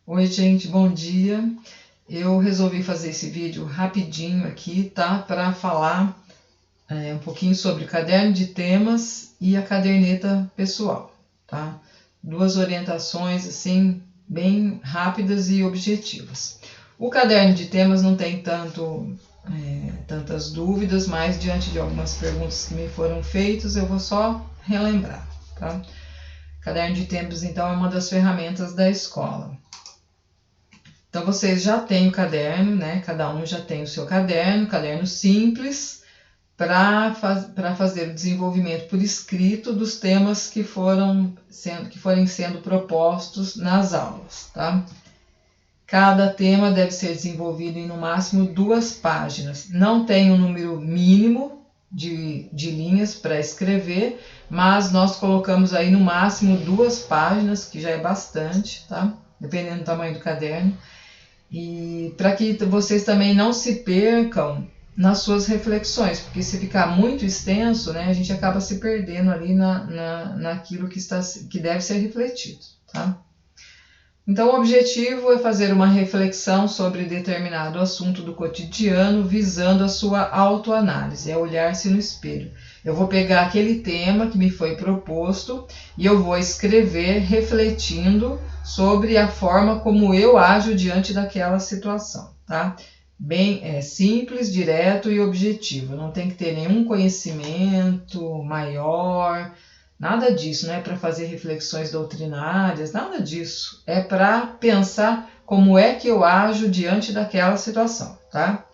Oi, gente, bom dia. Eu resolvi fazer esse vídeo rapidinho aqui, tá? Para falar um pouquinho sobre o caderno de temas e a caderneta pessoal, tá? Duas orientações, assim, bem rápidas e objetivas. O caderno de temas não tem tantas dúvidas, mas diante de algumas perguntas que me foram feitas, eu vou só relembrar, tá? Caderno de temas, então, é uma das ferramentas da escola. Então, vocês já têm o caderno, né? Cada um já tem o seu caderno simples, para fazer o desenvolvimento por escrito dos temas que forem sendo propostos nas aulas, tá? Cada tema deve ser desenvolvido em no máximo 2 páginas. Não tem um número mínimo de linhas para escrever, mas nós colocamos aí no máximo 2 páginas, que já é bastante, tá? Dependendo do tamanho do caderno. E para que vocês também não se percam nas suas reflexões, porque se ficar muito extenso, né, a gente acaba se perdendo ali naquilo que deve ser refletido, tá? Então, o objetivo é fazer uma reflexão sobre determinado assunto do cotidiano, visando a sua autoanálise, é olhar-se no espelho. Eu vou pegar aquele tema que me foi proposto e eu vou escrever refletindo sobre a forma como eu ajo diante daquela situação, tá? Bem simples, direto e objetivo. Não tem que ter nenhum conhecimento maior, nada disso, não é para fazer reflexões doutrinárias, nada disso. É para pensar como é que eu ajo diante daquela situação, tá?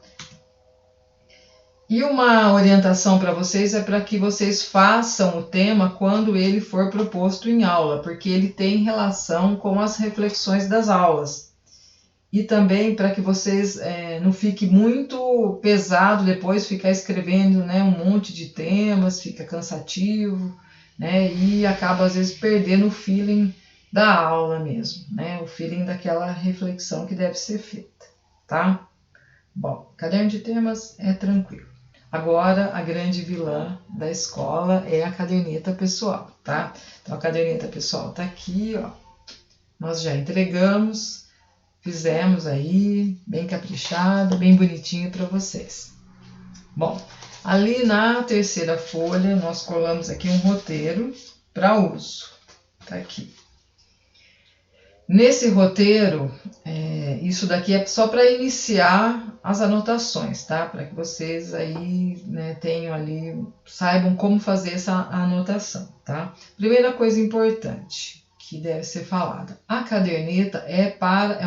E uma orientação para vocês é para que vocês façam o tema quando ele for proposto em aula, porque ele tem relação com as reflexões das aulas. E também para que vocês não fique muito pesado depois ficar escrevendo, né, um monte de temas, fica cansativo, né, e acaba às vezes perdendo o feeling da aula mesmo, né, o feeling daquela reflexão que deve ser feita, tá? Bom, caderno de temas é tranquilo. Agora, a grande vilã da escola é a caderneta pessoal, tá? Então, a caderneta pessoal tá aqui, ó. Nós já entregamos, fizemos aí, bem caprichado, bem bonitinho para vocês. Bom, ali na terceira folha, nós colamos aqui um roteiro para uso. Tá aqui. Nesse roteiro, isso daqui é só para iniciar as anotações, tá? Para que vocês aí, né, tenham ali, saibam como fazer essa anotação, tá? Primeira coisa importante que deve ser falada: a caderneta é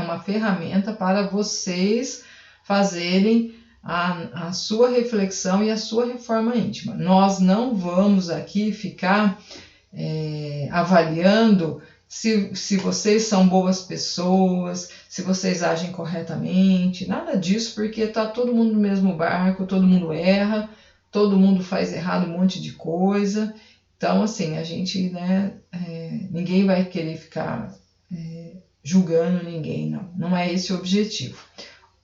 uma ferramenta para vocês fazerem a sua reflexão e a sua reforma íntima. Nós não vamos aqui ficar avaliando se vocês são boas pessoas, se vocês agem corretamente, nada disso, porque está todo mundo no mesmo barco, todo mundo erra, todo mundo faz errado um monte de coisa. Então, assim, a gente, né, ninguém vai querer ficar julgando ninguém, não é esse o objetivo.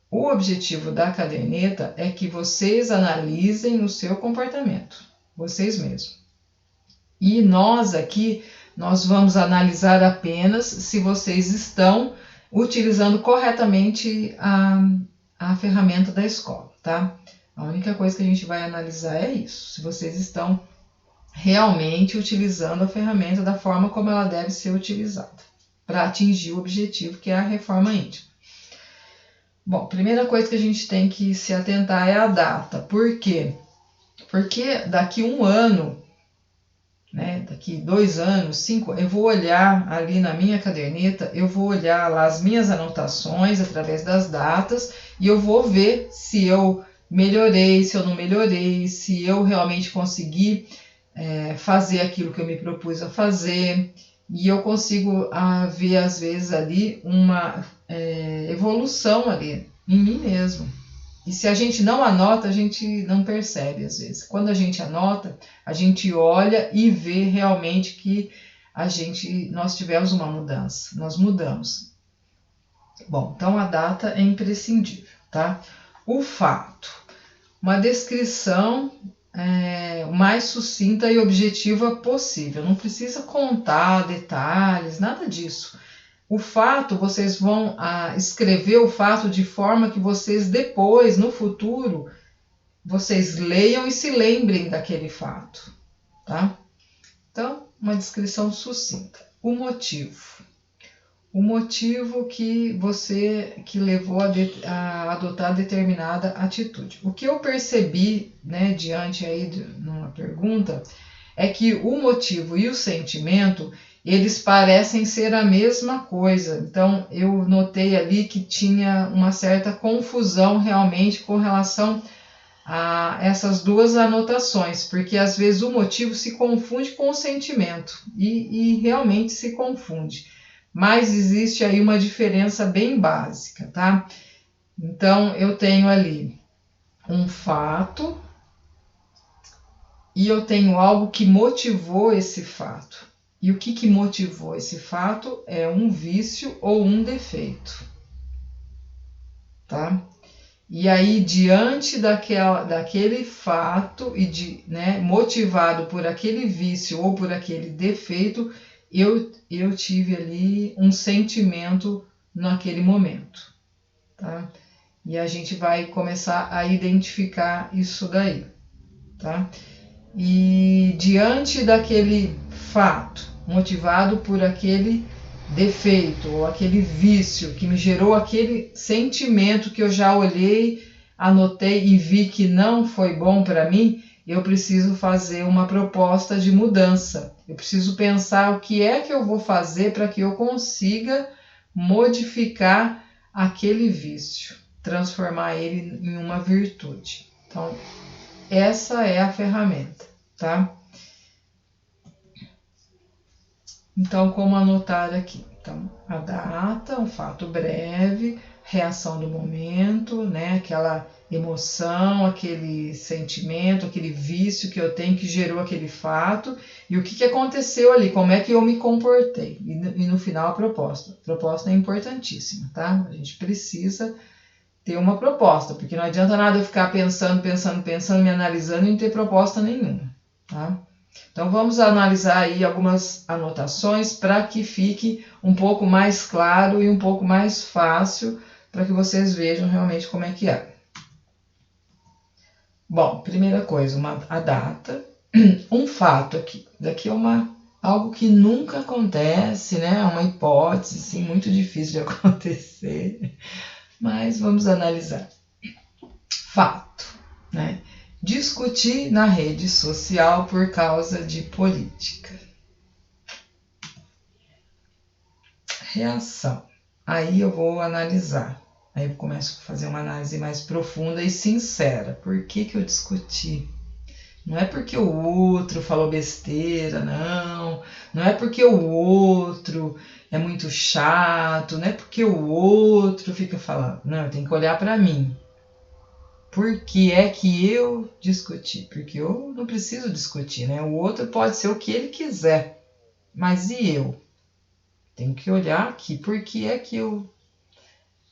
O objetivo da caderneta é que vocês analisem o seu comportamento, vocês mesmos. E nós aqui, nós vamos analisar apenas se vocês estão utilizando corretamente a ferramenta da escola, tá? A única coisa que a gente vai analisar é isso, se vocês estão realmente utilizando a ferramenta da forma como ela deve ser utilizada, para atingir o objetivo, que é a reforma íntima. Bom, primeira coisa que a gente tem que se atentar é a data. Por quê? Porque daqui 1 ano, né, daqui 2 anos, 5, eu vou olhar ali na minha caderneta, eu vou olhar lá as minhas anotações através das datas e eu vou ver se eu melhorei, se eu não melhorei, se eu realmente consegui fazer aquilo que eu me propus a fazer, e eu consigo ver às vezes ali uma evolução ali em mim mesmo. E se a gente não anota, a gente não percebe às vezes. Quando a gente anota, a gente olha e vê realmente que nós tivemos uma mudança, nós mudamos. Bom, então a data é imprescindível, tá? O fato, uma descrição o mais sucinta e objetiva possível. Não precisa contar detalhes, nada disso. O fato, vocês vão escrever o fato de forma que vocês depois, no futuro, vocês leiam e se lembrem daquele fato, tá? Então, uma descrição sucinta. O motivo. O motivo que levou a adotar determinada atitude. O que eu percebi, né, diante aí de uma pergunta, é que o motivo e o sentimento, eles parecem ser a mesma coisa. Então, eu notei ali que tinha uma certa confusão realmente com relação a essas duas anotações, porque às vezes o motivo se confunde com o sentimento, e realmente se confunde. Mas existe aí uma diferença bem básica, tá? Então, eu tenho ali um fato e eu tenho algo que motivou esse fato. E o que motivou esse fato é um vício ou um defeito, tá? E aí, diante daquele fato e motivado por aquele vício ou por aquele defeito, eu tive ali um sentimento naquele momento, tá? E a gente vai começar a identificar isso daí, tá? E diante daquele fato, motivado por aquele defeito ou aquele vício que me gerou aquele sentimento que eu já olhei, anotei e vi que não foi bom para mim, eu preciso fazer uma proposta de mudança. Eu preciso pensar o que é que eu vou fazer para que eu consiga modificar aquele vício, transformar ele em uma virtude. Então, essa é a ferramenta, tá? Então, como anotar aqui? Então, a data, um fato breve, reação do momento, né? Aquela emoção, aquele sentimento, aquele vício que eu tenho que gerou aquele fato e o que aconteceu ali, como é que eu me comportei. E no final a proposta. A proposta é importantíssima, tá? A gente precisa ter uma proposta, porque não adianta nada eu ficar pensando, me analisando e não ter proposta nenhuma, tá? Então, vamos analisar aí algumas anotações para que fique um pouco mais claro e um pouco mais fácil para que vocês vejam realmente como é que é. Bom, primeira coisa, a data, um fato aqui. Daqui é algo que nunca acontece, né? Uma hipótese, assim, muito difícil de acontecer, mas vamos analisar. Fato, né? Discutir na rede social por causa de política. Reação. Aí eu vou analisar. Aí eu começo a fazer uma análise mais profunda e sincera. Por que eu discuti? Não é porque o outro falou besteira, não. Não é porque o outro é muito chato. Não é porque o outro fica falando. Não, eu tenho que olhar para mim. Por que é que eu discuti? Porque eu não preciso discutir, né? O outro pode ser o que ele quiser, mas e eu? Tenho que olhar aqui, por que é que eu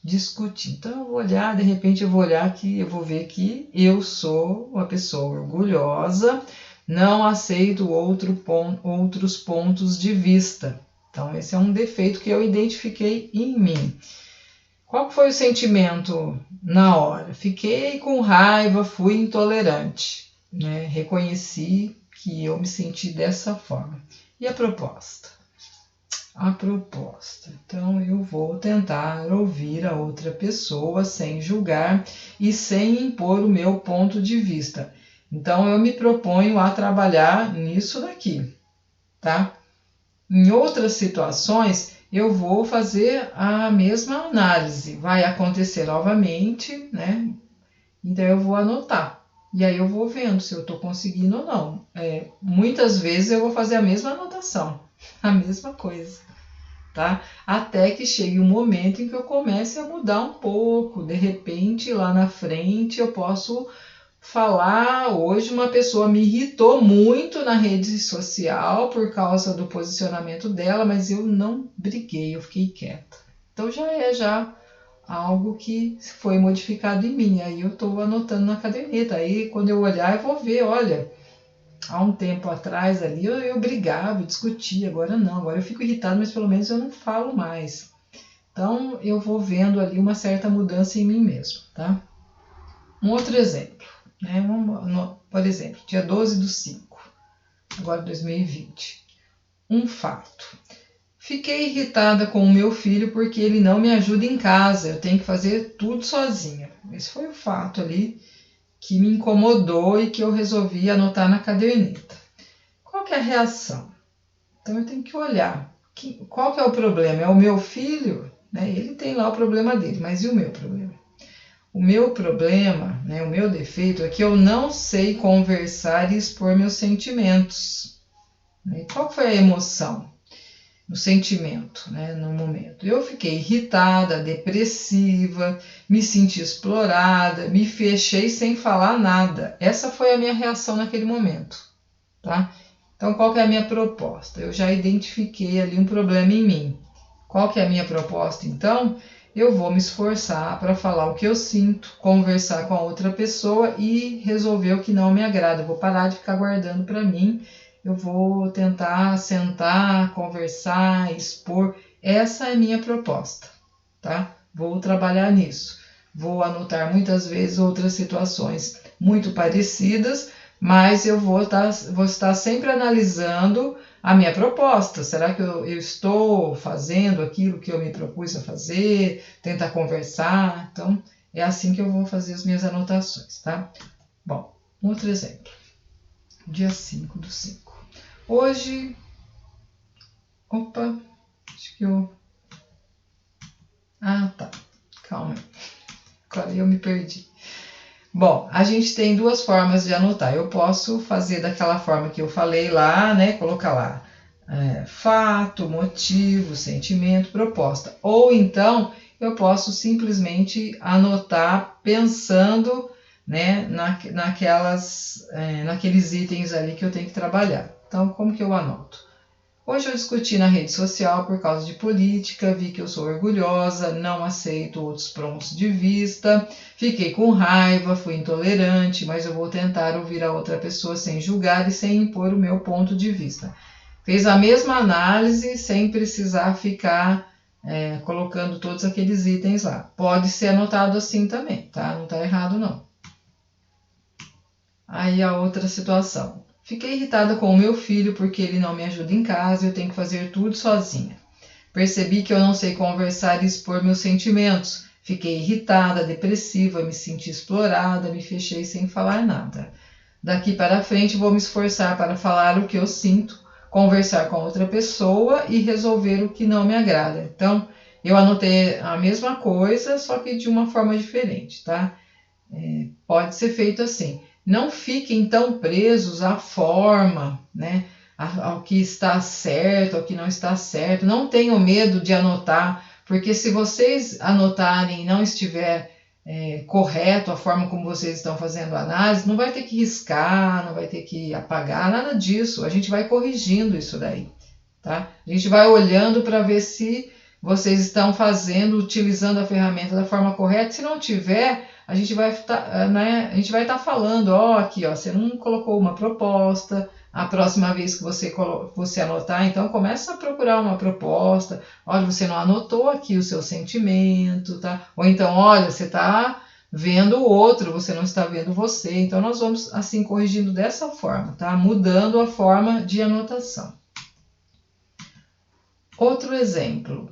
discuti? Então eu vou olhar, de repente eu vou olhar aqui, eu vou ver que eu sou uma pessoa orgulhosa, não aceito outros pontos de vista. Então esse é um defeito que eu identifiquei em mim. Qual foi o sentimento na hora? Fiquei com raiva, fui intolerante, né? Reconheci que eu me senti dessa forma. E a proposta? A proposta. Então, eu vou tentar ouvir a outra pessoa sem julgar e sem impor o meu ponto de vista. Então, eu me proponho a trabalhar nisso daqui, tá? Em outras situações, eu vou fazer a mesma análise. Vai acontecer novamente, né? Então, eu vou anotar. E aí, eu vou vendo se eu estou conseguindo ou não. Muitas vezes, eu vou fazer a mesma anotação. A mesma coisa, tá? Até que chegue um momento em que eu comece a mudar um pouco. De repente, lá na frente, eu posso falar, hoje uma pessoa me irritou muito na rede social por causa do posicionamento dela, mas eu não briguei, eu fiquei quieta. Então já algo que foi modificado em mim, aí eu estou anotando na caderneta, aí quando eu olhar eu vou ver, olha, Há um tempo atrás ali eu brigava, eu discutia, agora não, agora eu fico irritado, mas pelo menos eu não falo mais. Então eu vou vendo ali uma certa mudança em mim mesmo, tá? Um outro exemplo, né? Por exemplo, dia 12/5, agora 2020. Um fato. Fiquei irritada com o meu filho porque ele não me ajuda em casa, eu tenho que fazer tudo sozinha. Esse foi o fato ali que me incomodou e que eu resolvi anotar na caderneta. Qual que é a reação? Então eu tenho que olhar. Qual que é o problema? É o meu filho? Né? Ele tem lá o problema dele, mas e o meu problema? O meu problema, né, o meu defeito é que eu não sei conversar e expor meus sentimentos. E qual foi a emoção? No sentimento, né, no momento. Eu fiquei irritada, depressiva, me senti explorada, me fechei sem falar nada. Essa foi a minha reação naquele momento, tá? Então, qual que é a minha proposta? Eu já identifiquei ali um problema em mim. Qual que é a minha proposta, então? Eu vou me esforçar para falar o que eu sinto, conversar com a outra pessoa e resolver o que não me agrada. Eu vou parar de ficar guardando para mim. Eu vou tentar sentar, conversar, expor. Essa é a minha proposta, tá? Vou trabalhar nisso. Vou anotar muitas vezes outras situações muito parecidas, mas eu vou estar sempre analisando a minha proposta. Será que eu estou fazendo aquilo que eu me propus a fazer? Tentar conversar. Então, é assim que eu vou fazer as minhas anotações, tá? Bom, um outro exemplo. Dia 5/5. Hoje, acho que eu... tá, calma aí, agora eu me perdi. Bom, a gente tem duas formas de anotar. Eu posso fazer daquela forma que eu falei lá, né, colocar lá fato, motivo, sentimento, proposta. Ou então, eu posso simplesmente anotar pensando, né, naqueles itens ali que eu tenho que trabalhar. Então, como que eu anoto? Hoje eu discuti na rede social por causa de política, vi que eu sou orgulhosa, não aceito outros pontos de vista, fiquei com raiva, fui intolerante, mas eu vou tentar ouvir a outra pessoa sem julgar e sem impor o meu ponto de vista. Fez a mesma análise sem precisar ficar colocando todos aqueles itens lá. Pode ser anotado assim também, tá? Não tá errado não. Aí a outra situação. Fiquei irritada com o meu filho porque ele não me ajuda em casa e eu tenho que fazer tudo sozinha. Percebi que eu não sei conversar e expor meus sentimentos. Fiquei irritada, depressiva, me senti explorada, me fechei sem falar nada. Daqui para frente vou me esforçar para falar o que eu sinto, conversar com outra pessoa e resolver o que não me agrada. Então, eu anotei a mesma coisa, só que de uma forma diferente, tá? Pode ser feito assim. Não fiquem tão presos à forma, né? Ao que está certo, ao que não está certo. Não tenham medo de anotar, porque se vocês anotarem e não estiver correto a forma como vocês estão fazendo a análise, não vai ter que riscar, não vai ter que apagar, nada disso. A gente vai corrigindo isso daí, tá? A gente vai olhando para ver se vocês estão utilizando a ferramenta da forma correta. Se não tiver, a gente vai estar falando, aqui, você não colocou uma proposta. A próxima vez que você anotar, então começa a procurar uma proposta. Olha, você não anotou aqui o seu sentimento, tá? Ou então, olha, você está vendo o outro, você não está vendo você. Então nós vamos assim corrigindo dessa forma, tá? Mudando a forma de anotação. Outro exemplo.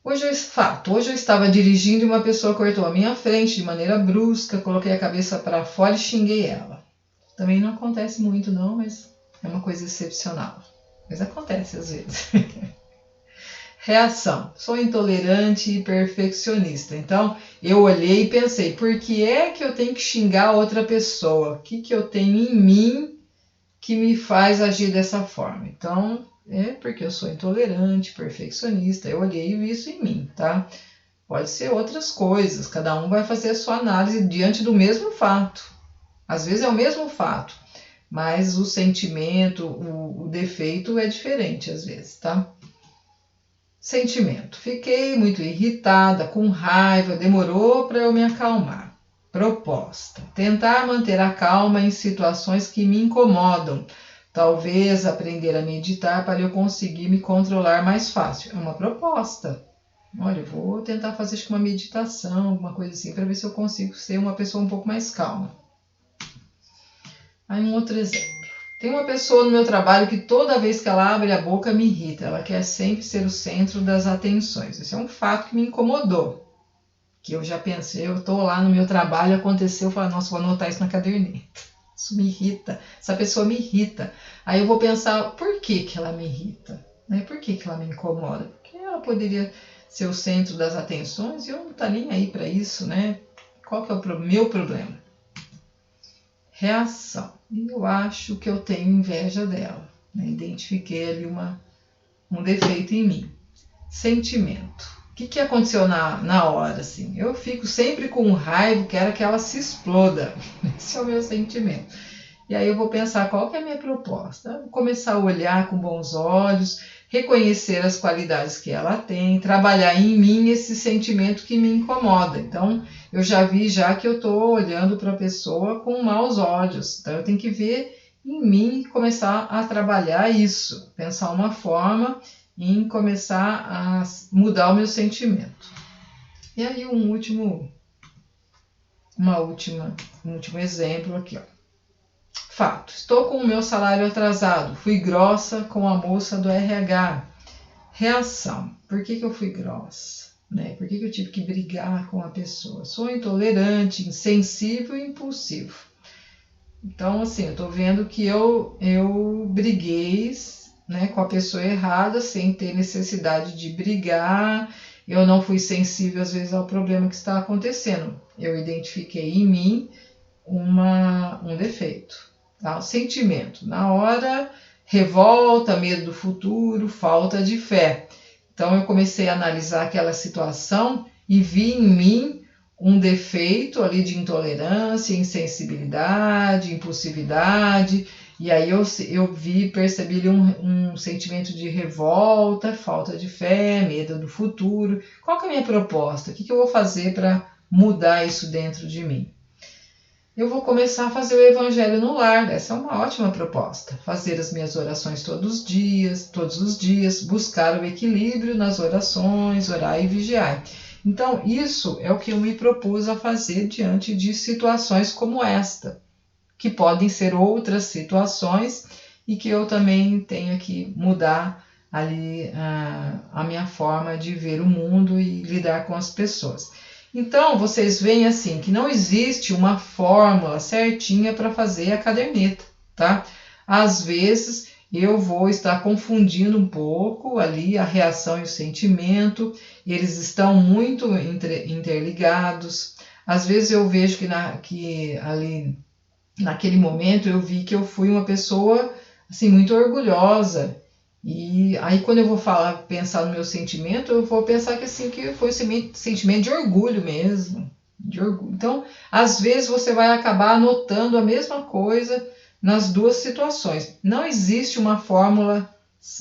Hoje eu estava dirigindo e uma pessoa cortou a minha frente de maneira brusca, coloquei a cabeça para fora e xinguei ela. Também não acontece muito não, mas é uma coisa excepcional. Mas acontece às vezes. Reação. Sou intolerante e perfeccionista. Então, eu olhei e pensei, por que é que eu tenho que xingar outra pessoa? O que eu tenho em mim que me faz agir dessa forma? Então, porque eu sou intolerante, perfeccionista. Eu olhei e vi isso em mim, tá? Pode ser outras coisas. Cada um vai fazer a sua análise diante do mesmo fato. Às vezes é o mesmo fato, mas o sentimento, o defeito é diferente às vezes, tá? Sentimento. Fiquei muito irritada, com raiva, demorou para eu me acalmar. proposta. Tentar manter a calma em situações que me incomodam. Talvez aprender a meditar para eu conseguir me controlar mais fácil. É uma proposta. Olha, eu vou tentar fazer uma meditação, alguma coisa assim, para ver se eu consigo ser uma pessoa um pouco mais calma. Aí um outro exemplo. Tem uma pessoa no meu trabalho que toda vez que ela abre a boca me irrita. Ela quer sempre ser o centro das atenções. Esse é um fato que me incomodou. Que eu já pensei, eu estou lá no meu trabalho, aconteceu, eu falo, nossa, vou anotar isso na caderneta. Isso me irrita. Essa pessoa me irrita. Aí eu vou pensar, por que ela me irrita? Por que ela me incomoda? Porque ela poderia ser o centro das atenções e eu não estou nem aí para isso, né? Qual que é o meu problema? Reação. Eu acho que eu tenho inveja dela. Identifiquei ali um defeito em mim. Sentimento. O que aconteceu na hora? Assim? Eu fico sempre com raiva, quero que ela se exploda. Esse é o meu sentimento. E aí eu vou pensar qual que é a minha proposta. Vou começar a olhar com bons olhos, reconhecer as qualidades que ela tem, trabalhar em mim esse sentimento que me incomoda. Então, eu já vi que eu estou olhando para a pessoa com maus olhos. Então, eu tenho que ver em mim e começar a trabalhar isso. Pensar uma forma em começar a mudar o meu sentimento. E aí um último exemplo aqui, ó. Fato, estou com o meu salário atrasado, fui grossa com a moça do RH. Reação, por que eu fui grossa? Por que eu tive que brigar com a pessoa? Sou intolerante, insensível e impulsivo. Então, assim, eu estou vendo que eu briguei com a pessoa errada, sem ter necessidade de brigar. Eu não fui sensível, às vezes, ao problema que está acontecendo. Eu identifiquei em mim um defeito. Tá? O sentimento. Na hora, revolta, medo do futuro, falta de fé. Então, eu comecei a analisar aquela situação e vi em mim um defeito ali de intolerância, insensibilidade, impulsividade. E aí eu percebi um sentimento de revolta, falta de fé, medo do futuro. Qual que é a minha proposta? O que eu vou fazer para mudar isso dentro de mim? Eu vou começar a fazer o evangelho no lar. Essa é uma ótima proposta. Fazer as minhas orações todos os dias, buscar o equilíbrio nas orações, orar e vigiar. Então, isso é o que eu me propus a fazer diante de situações como esta, que podem ser outras situações e que eu também tenho que mudar ali a minha forma de ver o mundo e lidar com as pessoas. Então, vocês veem assim, que não existe uma fórmula certinha para fazer a caderneta, tá? Às vezes, eu vou estar confundindo um pouco ali a reação e o sentimento, eles estão muito interligados. Às vezes eu vejo que ali naquele momento eu vi que eu fui uma pessoa assim muito orgulhosa. E aí quando eu vou pensar no meu sentimento, eu vou pensar que foi um sentimento de orgulho mesmo. De orgulho. Então, às vezes você vai acabar anotando a mesma coisa nas duas situações. Não existe uma fórmula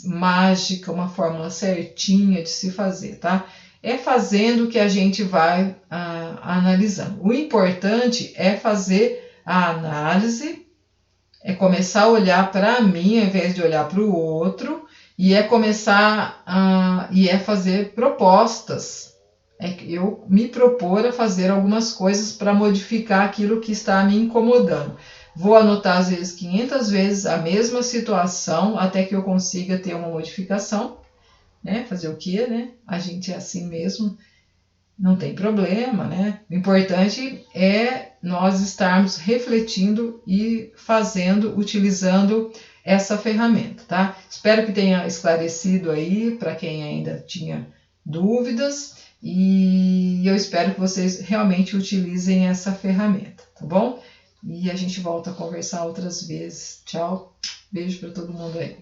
mágica, uma fórmula certinha de se fazer, tá? É fazendo que a gente vai analisando. O importante é fazer a análise, é começar a olhar para mim ao invés de olhar para o outro, e é começar fazer propostas. Eu me propor a fazer algumas coisas para modificar aquilo que está me incomodando. Vou anotar às vezes 500 vezes a mesma situação até que eu consiga ter uma modificação. Fazer o quê, né? A gente é assim mesmo, não tem problema, né? O importante é nós estarmos refletindo e utilizando essa ferramenta, tá? Espero que tenha esclarecido aí para quem ainda tinha dúvidas e eu espero que vocês realmente utilizem essa ferramenta, tá bom? E a gente volta a conversar outras vezes. Tchau, beijo para todo mundo aí.